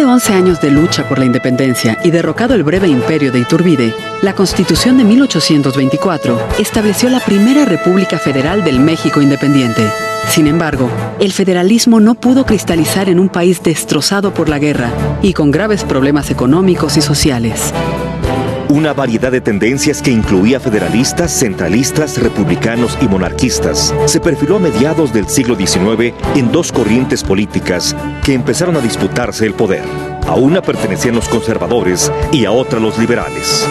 de 11 años de lucha por la independencia y derrocado el breve imperio de Iturbide, la Constitución de 1824 estableció la primera República Federal del México independiente. Sin embargo, el federalismo no pudo cristalizar en un país destrozado por la guerra y con graves problemas económicos y sociales. Una variedad de tendencias que incluía federalistas, centralistas, republicanos y monarquistas se perfiló a mediados del siglo XIX en dos corrientes políticas que empezaron a disputarse el poder. A una pertenecían los conservadores y a otra los liberales.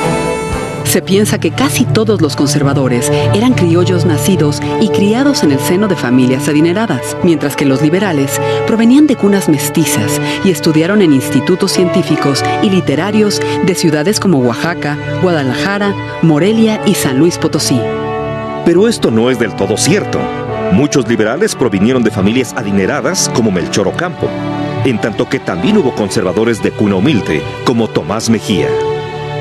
Se piensa que casi todos los conservadores eran criollos nacidos y criados en el seno de familias adineradas, mientras que los liberales provenían de cunas mestizas y estudiaron en institutos científicos y literarios de ciudades como Oaxaca, Guadalajara, Morelia y San Luis Potosí. Pero esto no es del todo cierto. Muchos liberales provinieron de familias adineradas como Melchor Ocampo, en tanto que también hubo conservadores de cuna humilde como Tomás Mejía.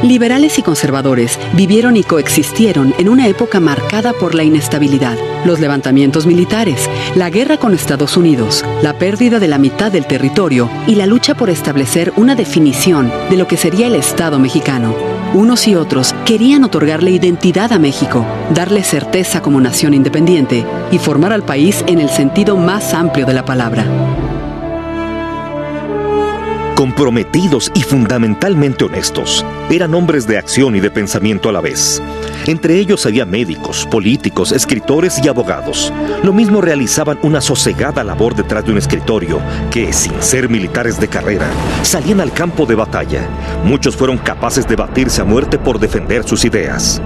Liberales y conservadores vivieron y coexistieron en una época marcada por la inestabilidad, los levantamientos militares, la guerra con Estados Unidos, la pérdida de la mitad del territorio y la lucha por establecer una definición de lo que sería el Estado mexicano. Unos y otros querían otorgarle identidad a México, darle certeza como nación independiente y formar al país en el sentido más amplio de la palabra. Comprometidos y fundamentalmente honestos, eran hombres de acción y de pensamiento a la vez. Entre ellos había médicos, políticos, escritores y abogados. Lo mismo realizaban una sosegada labor detrás de un escritorio que, sin ser militares de carrera, salían al campo de batalla. Muchos fueron capaces de batirse a muerte por defender sus ideas.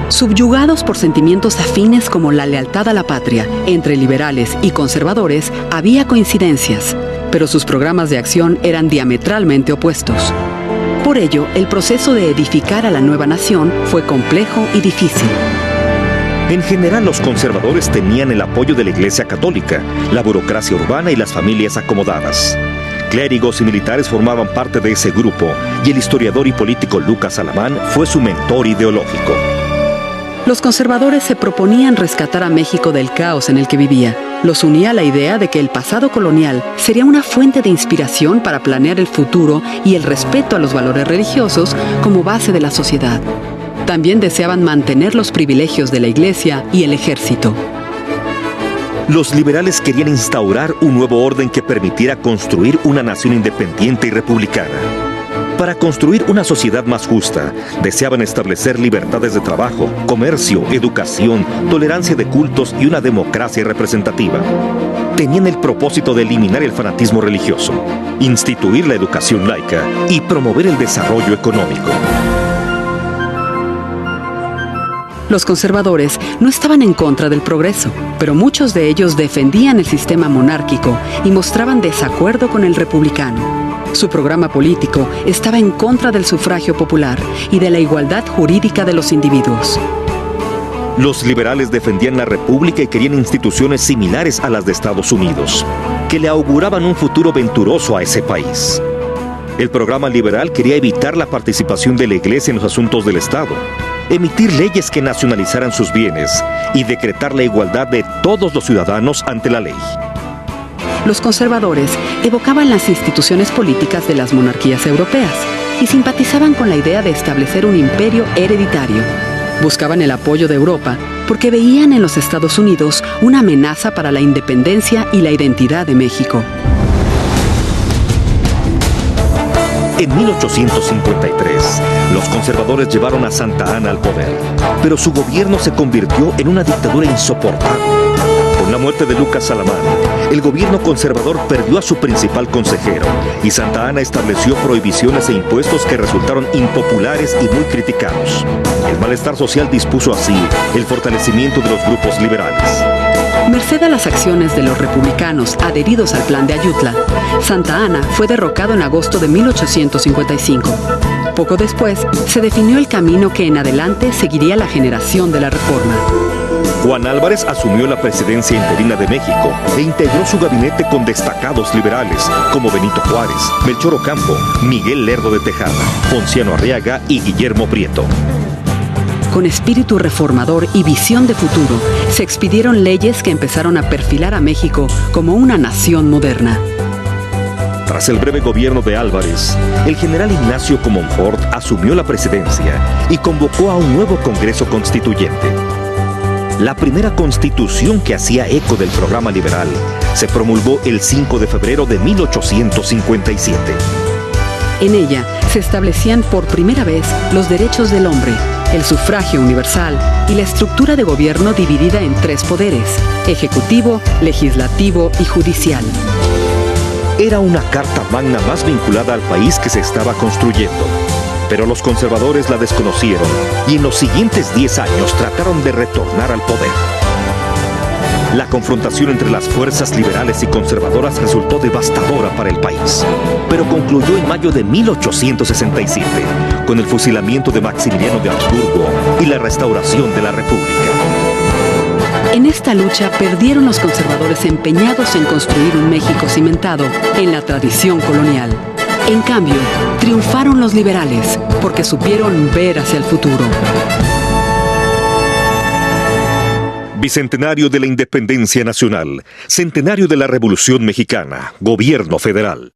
Subyugados por sentimientos afines como la lealtad a la patria, entre liberales y conservadores había coincidencias, pero sus programas de acción eran diametralmente opuestos. Por ello, el proceso de edificar a la nueva nación fue complejo y difícil. En general, los conservadores tenían el apoyo de la Iglesia Católica, la burocracia urbana y las familias acomodadas. Clérigos y militares formaban parte de ese grupo, y el historiador y político Lucas Alamán fue su mentor ideológico. Los conservadores se proponían rescatar a México del caos en el que vivía. Los unía la idea de que el pasado colonial sería una fuente de inspiración para planear el futuro y el respeto a los valores religiosos como base de la sociedad. También deseaban mantener los privilegios de la Iglesia y el ejército. Los liberales querían instaurar un nuevo orden que permitiera construir una nación independiente y republicana. Para construir una sociedad más justa, deseaban establecer libertades de trabajo, comercio, educación, tolerancia de cultos y una democracia representativa. Tenían el propósito de eliminar el fanatismo religioso, instituir la educación laica y promover el desarrollo económico. Los conservadores no estaban en contra del progreso, pero muchos de ellos defendían el sistema monárquico y mostraban desacuerdo con el republicano. Su programa político estaba en contra del sufragio popular y de la igualdad jurídica de los individuos. Los liberales defendían la República y querían instituciones similares a las de Estados Unidos, que le auguraban un futuro venturoso a ese país. El programa liberal quería evitar la participación de la Iglesia en los asuntos del Estado, emitir leyes que nacionalizaran sus bienes y decretar la igualdad de todos los ciudadanos ante la ley. Los conservadores evocaban las instituciones políticas de las monarquías europeas y simpatizaban con la idea de establecer un imperio hereditario. Buscaban el apoyo de Europa porque veían en los Estados Unidos una amenaza para la independencia y la identidad de México. En 1853, los conservadores llevaron a Santa Anna al poder, pero su gobierno se convirtió en una dictadura insoportable. Con la muerte de Lucas Alamán, el gobierno conservador perdió a su principal consejero y Santa Anna estableció prohibiciones e impuestos que resultaron impopulares y muy criticados. El malestar social dispuso así el fortalecimiento de los grupos liberales. Merced a las acciones de los republicanos adheridos al Plan de Ayutla, Santa Anna fue derrocado en agosto de 1855. Poco después, se definió el camino que en adelante seguiría la generación de la Reforma. Juan Álvarez asumió la presidencia interina de México e integró su gabinete con destacados liberales como Benito Juárez, Melchor Ocampo, Miguel Lerdo de Tejada, Ponciano Arriaga y Guillermo Prieto. Con espíritu reformador y visión de futuro, se expidieron leyes que empezaron a perfilar a México como una nación moderna. Tras el breve gobierno de Álvarez, el general Ignacio Comonfort asumió la presidencia y convocó a un nuevo Congreso Constituyente. La primera constitución que hacía eco del programa liberal se promulgó el 5 de febrero de 1857. En ella se establecían por primera vez los derechos del hombre, el sufragio universal y la estructura de gobierno dividida en 3 poderes: ejecutivo, legislativo y judicial. Era una carta magna más vinculada al país que se estaba construyendo, pero los conservadores la desconocieron y en los siguientes 10 años trataron de retornar al poder. La confrontación entre las fuerzas liberales y conservadoras resultó devastadora para el país, pero concluyó en mayo de 1867 con el fusilamiento de Maximiliano de Habsburgo y la restauración de la República. En esta lucha perdieron los conservadores empeñados en construir un México cimentado en la tradición colonial. En cambio, triunfaron los liberales porque supieron ver hacia el futuro. Bicentenario de la Independencia Nacional, Centenario de la Revolución Mexicana, Gobierno Federal.